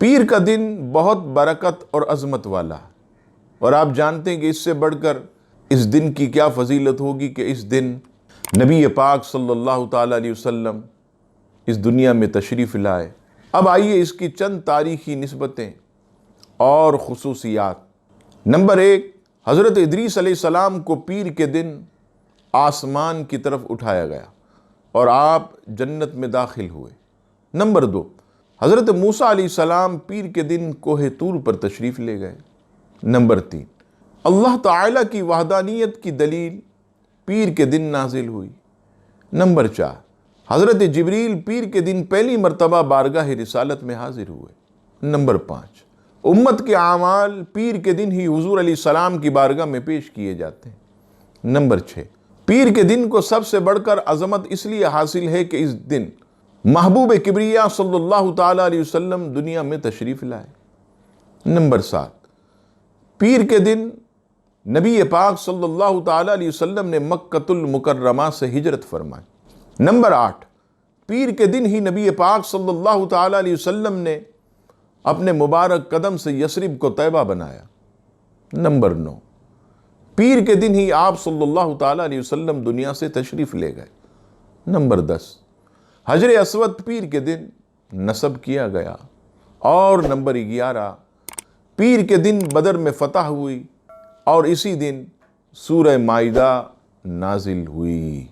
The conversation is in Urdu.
پیر کا دن بہت برکت اور عظمت والا ہے، اور آپ جانتے ہیں کہ اس سے بڑھ کر اس دن کی کیا فضیلت ہوگی کہ اس دن نبی پاک صلی اللہ تعالیٰ علیہ وسلم اس دنیا میں تشریف لائے۔ اب آئیے اس کی چند تاریخی نسبتیں اور خصوصیات۔ نمبر 1، حضرت ادریس علیہ السلام کو پیر کے دن آسمان کی طرف اٹھایا گیا اور آپ جنت میں داخل ہوئے۔ نمبر 2، حضرت موسیٰ علیہ السلام پیر کے دن کوہ طور پر تشریف لے گئے۔ نمبر 3، اللہ تعالیٰ کی وحدانیت کی دلیل پیر کے دن نازل ہوئی۔ نمبر 4، حضرت جبریل پیر کے دن پہلی مرتبہ بارگاہ رسالت میں حاضر ہوئے۔ نمبر 5، امت کے اعمال پیر کے دن ہی حضور علیہ السلام کی بارگاہ میں پیش کیے جاتے ہیں۔ نمبر 6، پیر کے دن کو سب سے بڑھ کر عظمت اس لیے حاصل ہے کہ اس دن محبوب کبریا صلی اللہ تعالیٰ علیہ وسلم دنیا میں تشریف لائے۔ نمبر 7، پیر کے دن نبی پاک صلی اللہ تعالیٰ علیہ وسلم نے مکۃ المکرمہ سے ہجرت فرمائی۔ نمبر 8، پیر کے دن ہی نبی پاک صلی اللہ تعالیٰ علیہ وسلم نے اپنے مبارک قدم سے یثرب کو طیبہ بنایا۔ نمبر 9، پیر کے دن ہی آپ صلی اللہ تعالیٰ علیہ وسلم دنیا سے تشریف لے گئے۔ نمبر 10، حجر اسود پیر کے دن نصب کیا گیا۔ اور نمبر 11، پیر کے دن بدر میں فتح ہوئی اور اسی دن سورہ مائدہ نازل ہوئی۔